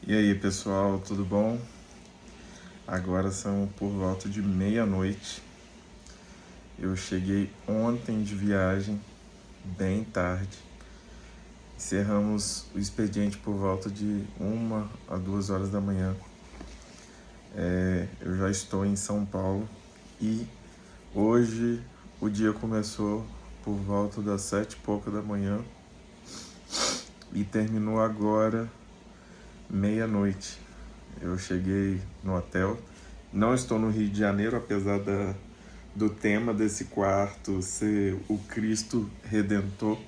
E aí, pessoal, tudo bom? Agora são por volta de meia-noite. Eu cheguei ontem de viagem, bem tarde. Encerramos o expediente por volta de 1 a 2 horas da manhã. Eu já estou em São Paulo e hoje o dia começou por volta das 7 e pouca da manhã e terminou agora meia-noite. Eu cheguei no hotel. Não estou no Rio de Janeiro, apesar do tema desse quarto ser o Cristo Redentor.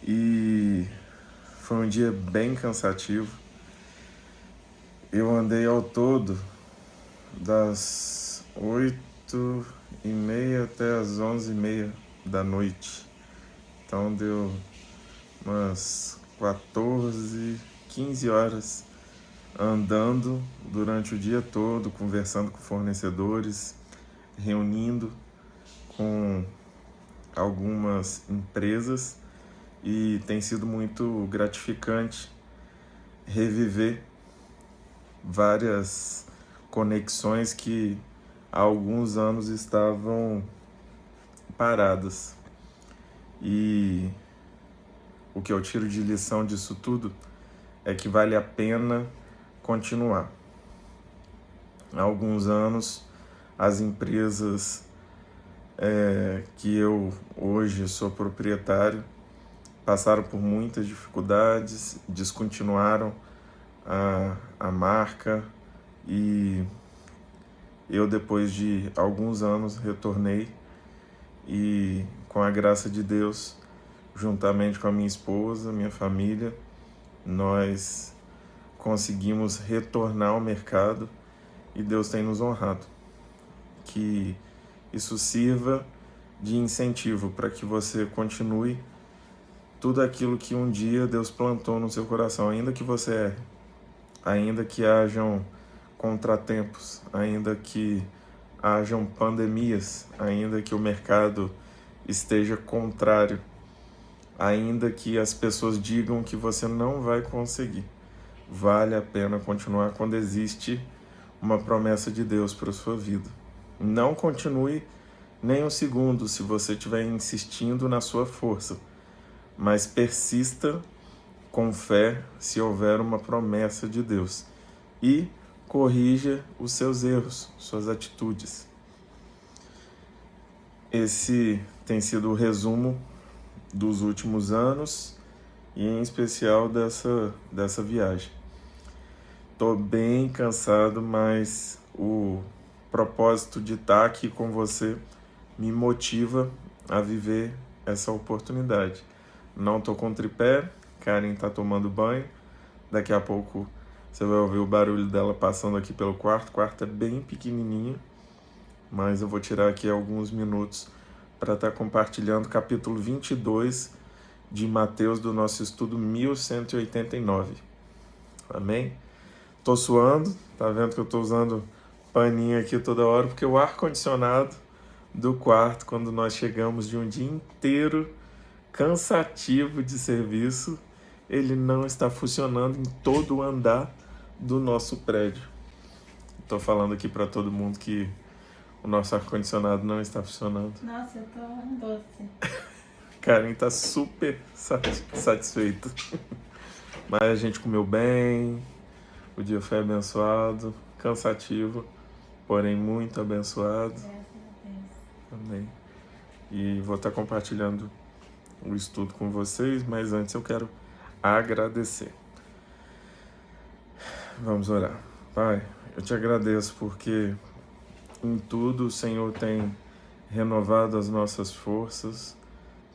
E foi um dia bem cansativo. Eu andei ao todo das 8h30 até as 11h30 da noite. Então deu umas 14, 15 horas andando durante o dia todo, conversando com fornecedores, reunindo com algumas empresas, e tem sido muito gratificante reviver várias conexões que há alguns anos estavam paradas. E o que eu tiro de lição disso tudo é que vale a pena continuar. Há alguns anos, as empresas que eu hoje sou proprietário passaram por muitas dificuldades, descontinuaram a marca, e eu, depois de alguns anos, retornei e, com a graça de Deus, juntamente com a minha esposa, minha família, nós conseguimos retornar ao mercado e Deus tem nos honrado. Que isso sirva de incentivo para que você continue tudo aquilo que um dia Deus plantou no seu coração, ainda que você erre, ainda que hajam contratempos, ainda que hajam pandemias, ainda que o mercado esteja contrário, ainda que as pessoas digam que você não vai conseguir. Vale a pena continuar quando existe uma promessa de Deus para a sua vida. Não continue nem um segundo se você estiver insistindo na sua força, mas persista com fé se houver uma promessa de Deus, e corrija os seus erros, suas atitudes. Esse tem sido o resumo dos últimos anos e, em especial, dessa viagem. Estou bem cansado, mas o propósito de estar aqui com você me motiva a viver essa oportunidade. Não estou com tripé, Karen está tomando banho. Daqui a pouco você vai ouvir o barulho dela passando aqui pelo quarto. O quarto é bem pequenininho, mas eu vou tirar aqui alguns minutos para estar compartilhando o capítulo 22 de Mateus, do nosso estudo 1189. Amém? Tô suando, tá vendo que eu tô usando paninho aqui toda hora, porque o ar-condicionado do quarto, quando nós chegamos de um dia inteiro cansativo de serviço, ele não está funcionando em todo o andar do nosso prédio. Tô falando aqui para todo mundo que o nosso ar-condicionado não está funcionando. Nossa, eu tô um doce. Karen tá super satisfeita. Mas a gente comeu bem, o dia foi abençoado, cansativo, porém muito abençoado. Graças a Deus. Amém. E vou estar compartilhando o estudo com vocês, mas antes eu quero agradecer. Vamos orar. Pai, eu te agradeço porque em tudo o Senhor tem renovado as nossas forças,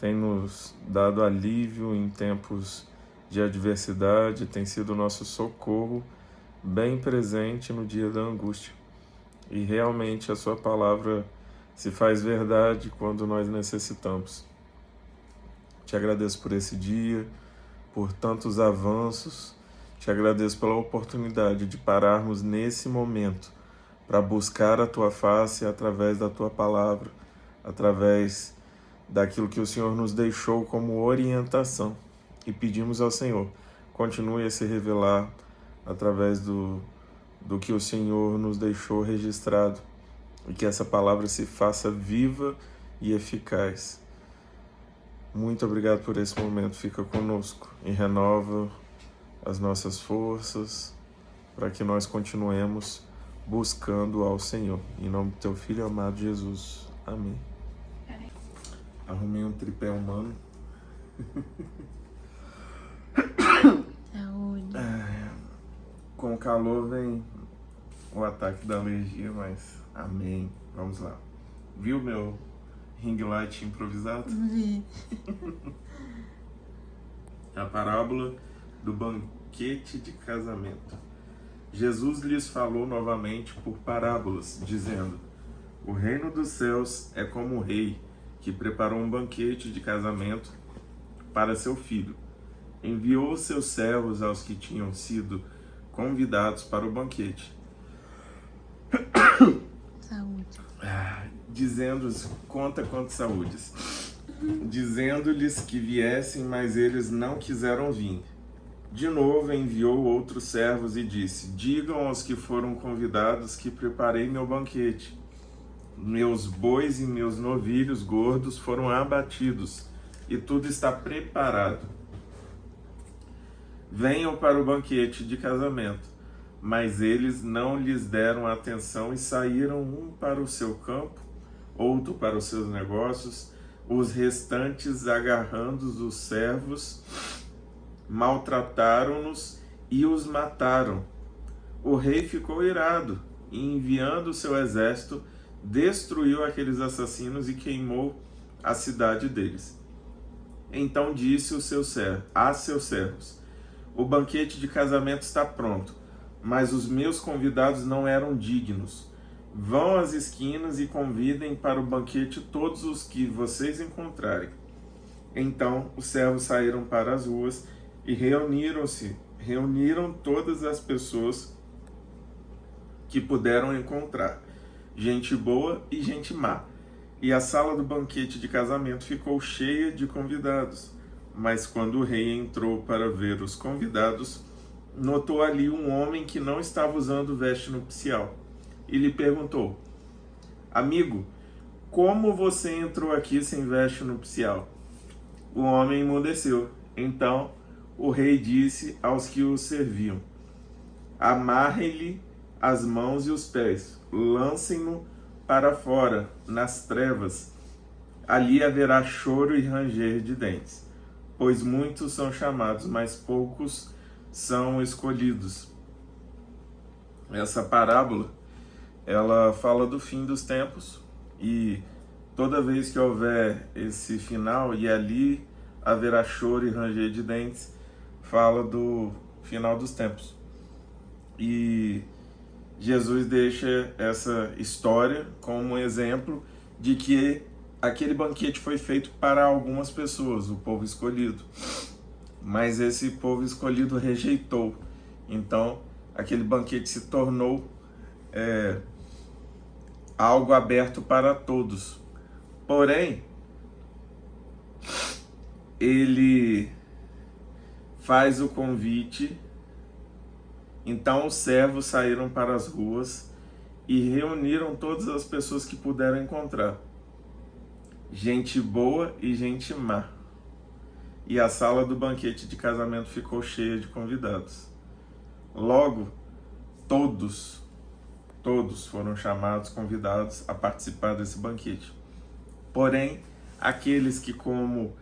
tem nos dado alívio em tempos de adversidade, tem sido o nosso socorro bem presente no dia da angústia. E realmente a sua palavra se faz verdade quando nós necessitamos. Te agradeço por esse dia, por tantos avanços. Te agradeço pela oportunidade de pararmos nesse momento para buscar a tua face através da tua palavra, através daquilo que o Senhor nos deixou como orientação. E pedimos ao Senhor, continue a se revelar através do que o Senhor nos deixou registrado, e que essa palavra se faça viva e eficaz. Muito obrigado por esse momento. Fica conosco e renova as nossas forças para que nós continuemos buscando ao Senhor. Em nome do teu Filho amado Jesus. Amém. Arrumei um tripé humano. Saúde. Com o calor vem o ataque da alergia, mas amém. Vamos lá. Viu meu ring light improvisado? Vi. A parábola do banquete de casamento. Jesus lhes falou novamente por parábolas, dizendo: o reino dos céus é como um rei que preparou um banquete de casamento para seu filho. Enviou seus servos aos que tinham sido convidados para o banquete, Saúde. dizendo-lhes, conta quanto saúdes, dizendo-lhes que viessem, mas eles não quiseram vir. De novo enviou outros servos e disse: digam aos que foram convidados que preparei meu banquete. Meus bois e meus novilhos gordos foram abatidos e tudo está preparado. Venham para o banquete de casamento. Mas eles não lhes deram atenção e saíram, um para o seu campo, outro para os seus negócios. Os restantes, agarrando os servos, maltrataram-nos e os mataram. O rei ficou irado e, enviando o seu exército, destruiu aqueles assassinos e queimou a cidade deles. Então disse a seus servos: o banquete de casamento está pronto, mas os meus convidados não eram dignos. Vão às esquinas e convidem para o banquete todos os que vocês encontrarem. Então os servos saíram para as ruas e reuniram todas as pessoas que puderam encontrar, gente boa e gente má. E a sala do banquete de casamento ficou cheia de convidados. Mas quando o rei entrou para ver os convidados, notou ali um homem que não estava usando veste nupcial. E lhe perguntou: amigo, como você entrou aqui sem veste nupcial? O homem emudeceu. Então o rei disse aos que o serviam: amarrem-lhe as mãos e os pés, lancem-no para fora, nas trevas. Ali haverá choro e ranger de dentes, pois muitos são chamados, mas poucos são escolhidos. Essa parábola, ela fala do fim dos tempos, e toda vez que houver esse final, e ali haverá choro e ranger de dentes, fala do final dos tempos. E Jesus deixa essa história como um exemplo de que aquele banquete foi feito para algumas pessoas, o povo escolhido. Mas esse povo escolhido rejeitou. Então, aquele banquete se tornou algo aberto para todos. Porém, ele faz o convite. Então os servos saíram para as ruas e reuniram todas as pessoas que puderam encontrar, gente boa e gente má. E a sala do banquete de casamento ficou cheia de convidados. Logo, todos foram chamados, convidados a participar desse banquete. Porém, aqueles que, como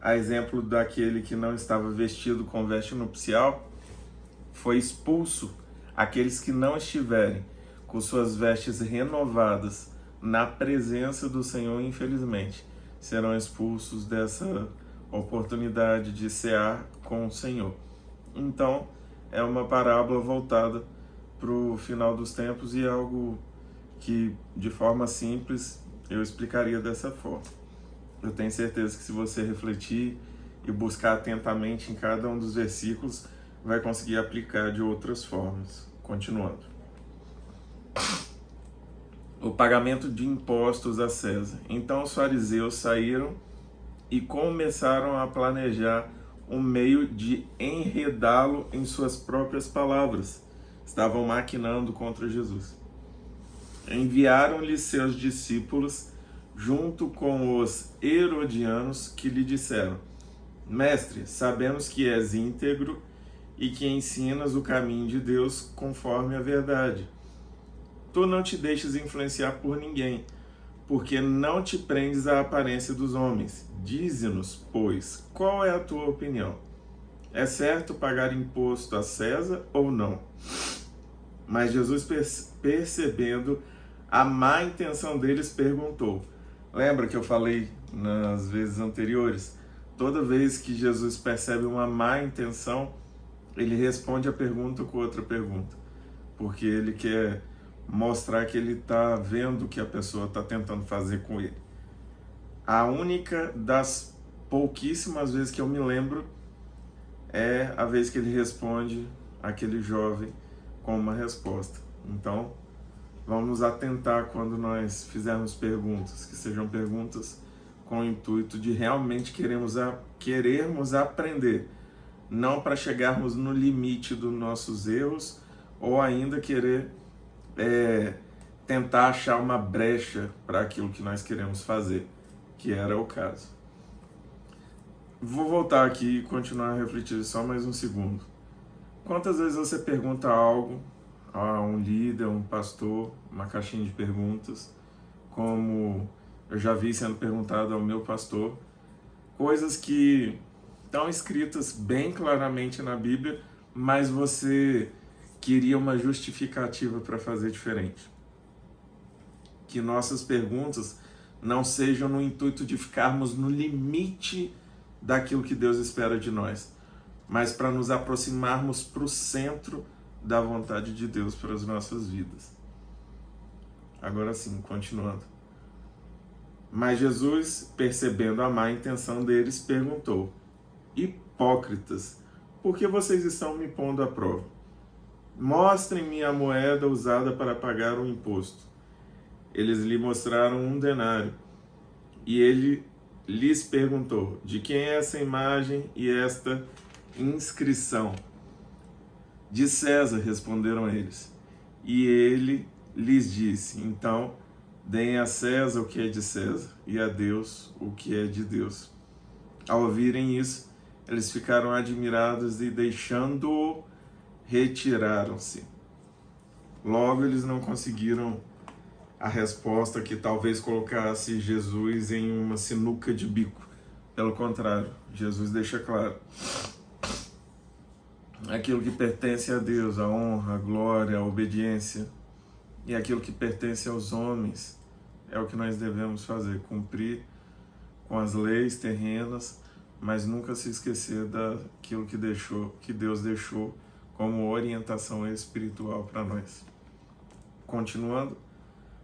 a exemplo daquele que não estava vestido com veste nupcial, foi expulso. Aqueles que não estiverem com suas vestes renovadas na presença do Senhor, infelizmente, serão expulsos dessa oportunidade de cear com o Senhor. Então, é uma parábola voltada para o final dos tempos e algo que, de forma simples, eu explicaria dessa forma. Eu tenho certeza que se você refletir e buscar atentamente em cada um dos versículos, vai conseguir aplicar de outras formas. Continuando. O pagamento de impostos a César. Então os fariseus saíram e começaram a planejar um meio de enredá-lo em suas próprias palavras. Estavam maquinando contra Jesus. Enviaram-lhe seus discípulos junto com os herodianos, que lhe disseram: Mestre, sabemos que és íntegro e que ensinas o caminho de Deus conforme a verdade. Tu não te deixes influenciar por ninguém, porque não te prendes à aparência dos homens. Dize-nos, pois, qual é a tua opinião? É certo pagar imposto a César ou não? Mas Jesus, percebendo a má intenção deles, perguntou. Lembra que eu falei nas vezes anteriores? Toda vez que Jesus percebe uma má intenção, ele responde a pergunta com outra pergunta, porque ele quer mostrar que ele está vendo o que a pessoa está tentando fazer com ele. A única das pouquíssimas vezes que eu me lembro é a vez que ele responde aquele jovem com uma resposta. Então, vamos nos atentar quando nós fizermos perguntas, que sejam perguntas com o intuito de realmente querermos aprender, não para chegarmos no limite dos nossos erros ou ainda querer tentar achar uma brecha para aquilo que nós queremos fazer, que era o caso. Vou voltar aqui e continuar a refletir só mais um segundo. Quantas vezes você pergunta algo a um líder, um pastor, uma caixinha de perguntas, como eu já vi sendo perguntado ao meu pastor, coisas que estão escritas bem claramente na Bíblia, mas você queria uma justificativa para fazer diferente. Que nossas perguntas não sejam no intuito de ficarmos no limite daquilo que Deus espera de nós, mas para nos aproximarmos para o centro da vontade de Deus para as nossas vidas. Agora sim, continuando. Mas Jesus, percebendo a má intenção deles, perguntou: Hipócritas, por que vocês estão me pondo à prova? Mostrem-me a moeda usada para pagar o imposto. Eles lhe mostraram um denário. E ele lhes perguntou: de quem é essa imagem e esta inscrição? De César, responderam eles. E ele lhes disse: então, deem a César o que é de César e a Deus o que é de Deus. Ao ouvirem isso, eles ficaram admirados e, deixando-o, retiraram-se. Logo, eles não conseguiram a resposta que talvez colocasse Jesus em uma sinuca de bico. Pelo contrário, Jesus deixa claro: aquilo que pertence a Deus, a honra, a glória, a obediência, e aquilo que pertence aos homens é o que nós devemos fazer, cumprir com as leis terrenas, mas nunca se esquecer daquilo que Deus deixou como orientação espiritual para nós. Continuando,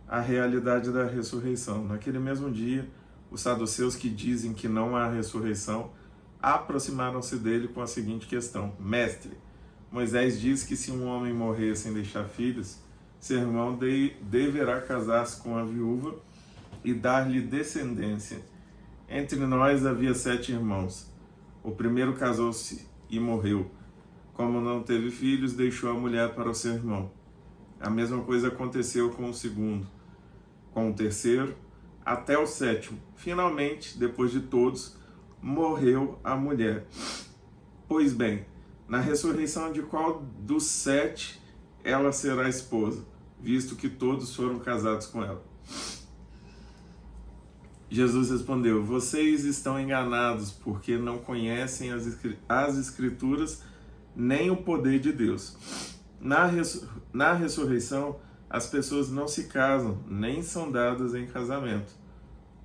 a realidade da ressurreição. Naquele mesmo dia, os saduceus, que dizem que não há ressurreição, aproximaram-se dele com a seguinte questão: Mestre, Moisés diz que se um homem morrer sem deixar filhos, seu irmão deverá casar-se com a viúva e dar-lhe descendência. Entre nós havia 7 irmãos. O primeiro casou-se e morreu. Como não teve filhos, deixou a mulher para o seu irmão. A mesma coisa aconteceu com o segundo, com o terceiro, até o 7º. Finalmente, depois de todos, morreu a mulher. Pois bem, na ressurreição de qual dos 7 ela será esposa, visto que todos foram casados com ela? Jesus respondeu: vocês estão enganados, porque não conhecem as Escrituras nem o poder de Deus. Na ressurreição, as pessoas não se casam, nem são dadas em casamento,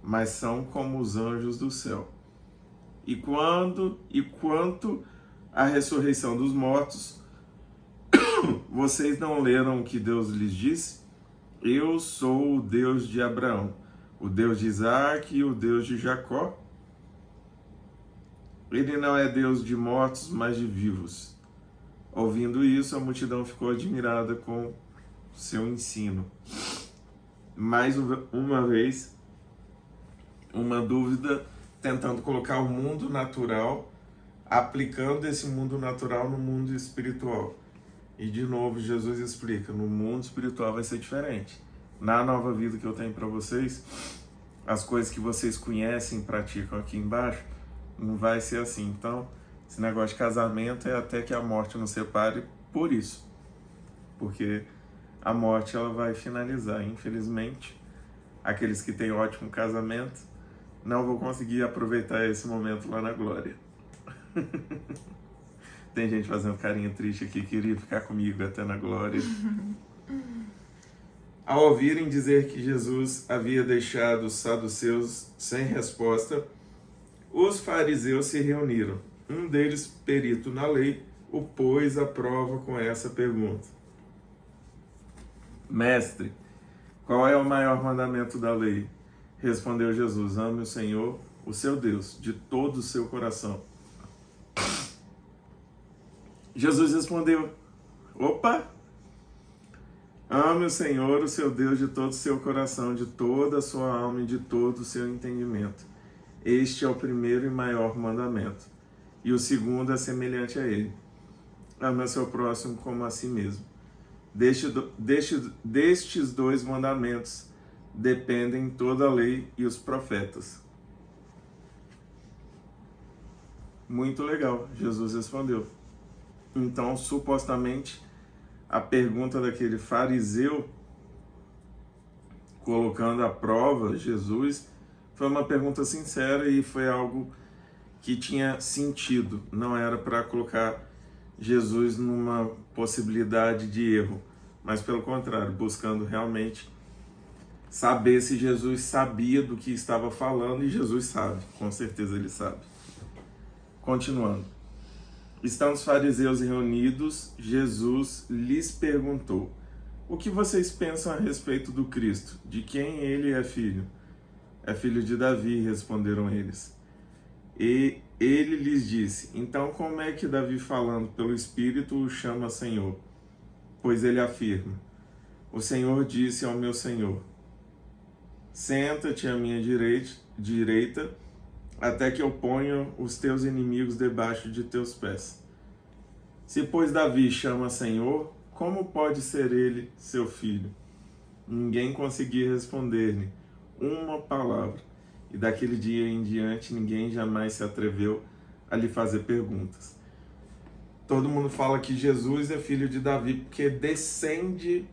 mas são como os anjos do céu. E quanto à ressurreição dos mortos, vocês não leram o que Deus lhes disse? Eu sou o Deus de Abraão, o Deus de Isaac e o Deus de Jacó. Ele não é Deus de mortos, mas de vivos. Ouvindo isso, a multidão ficou admirada com seu ensino. Mais uma vez, uma dúvida tentando colocar o mundo natural aplicando esse mundo natural no mundo espiritual. E de novo, Jesus explica, no mundo espiritual vai ser diferente. Na nova vida que eu tenho para vocês, as coisas que vocês conhecem e praticam aqui embaixo, não vai ser assim. Então, esse negócio de casamento é até que a morte nos separe por isso. Porque a morte ela vai finalizar. Infelizmente, aqueles que têm ótimo casamento não vão conseguir aproveitar esse momento lá na glória. Tem gente fazendo carinha triste aqui, queria ficar comigo até na glória. Ao ouvirem dizer que Jesus havia deixado os saduceus sem resposta, os fariseus se reuniram. Um deles, perito na lei, o pôs à prova com essa pergunta: Mestre, qual é o maior mandamento da lei? Respondeu Jesus: ame o Senhor, o seu Deus, de todo o seu coração. Jesus respondeu: opa! Ame o Senhor, o seu Deus, de todo o seu coração, de toda a sua alma e de todo o seu entendimento. Este é o primeiro e maior mandamento. E o segundo é semelhante a ele: ame o seu próximo como a si mesmo. Destes dois mandamentos dependem toda a lei e os profetas. Muito legal, Jesus respondeu. Então, supostamente, a pergunta daquele fariseu, colocando à prova Jesus, foi uma pergunta sincera e foi algo que tinha sentido. Não era para colocar Jesus numa possibilidade de erro, mas pelo contrário, buscando realmente saber se Jesus sabia do que estava falando, e Jesus sabe, com certeza ele sabe. Continuando. Estão os fariseus reunidos, Jesus lhes perguntou: o que vocês pensam a respeito do Cristo? De quem ele é filho? É filho de Davi, responderam eles. E ele lhes disse: então como é que Davi, falando pelo Espírito, o chama Senhor? Pois ele afirma: o Senhor disse ao meu Senhor: senta-te à minha direita, até que eu ponha os teus inimigos debaixo de teus pés. Se, pois, Davi chama Senhor, como pode ser ele seu filho? Ninguém conseguia responder-lhe uma palavra, e daquele dia em diante ninguém jamais se atreveu a lhe fazer perguntas. Todo mundo fala que Jesus é filho de Davi porque descende,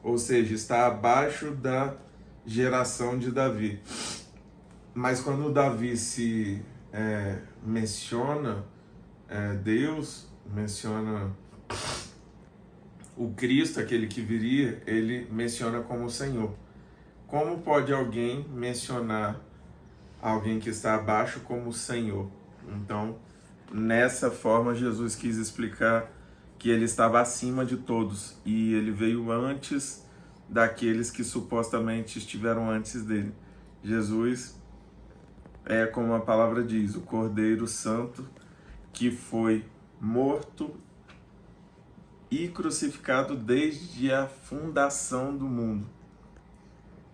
ou seja, está abaixo da geração de Davi. Mas quando Davi se menciona Deus, menciona o Cristo, aquele que viria, ele menciona como Senhor. Como pode alguém mencionar alguém que está abaixo como Senhor? Então, nessa forma, Jesus quis explicar que ele estava acima de todos e ele veio antes daqueles que supostamente estiveram antes dele. Jesus é, como a palavra diz, o Cordeiro Santo que foi morto e crucificado desde a fundação do mundo.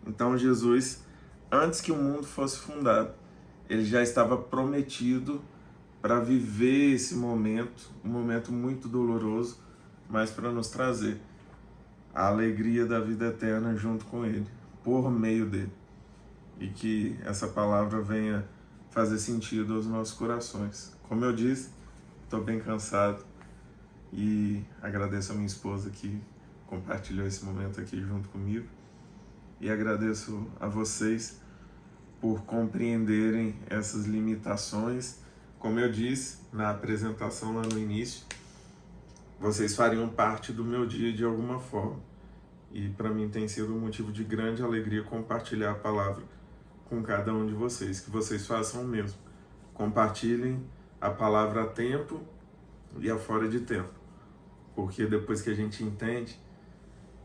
Então Jesus, antes que o mundo fosse fundado, ele já estava prometido para viver esse momento, um momento muito doloroso, mas para nos trazer a alegria da vida eterna junto com ele, por meio dele. E que essa palavra venha fazer sentido aos nossos corações. Como eu disse, estou bem cansado e agradeço a minha esposa que compartilhou esse momento aqui junto comigo. E agradeço a vocês por compreenderem essas limitações. Como eu disse na apresentação lá no início, vocês fariam parte do meu dia de alguma forma. E para mim tem sido um motivo de grande alegria compartilhar a palavra com cada um de vocês. Que vocês façam o mesmo. Compartilhem a palavra a tempo e a fora de tempo. Porque depois que a gente entende,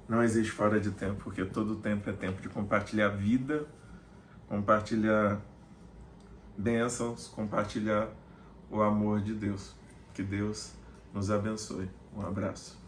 não existe fora de tempo, porque todo tempo é tempo de compartilhar vida, compartilhar bênçãos, compartilhar o amor de Deus. Que Deus nos abençoe. Um abraço.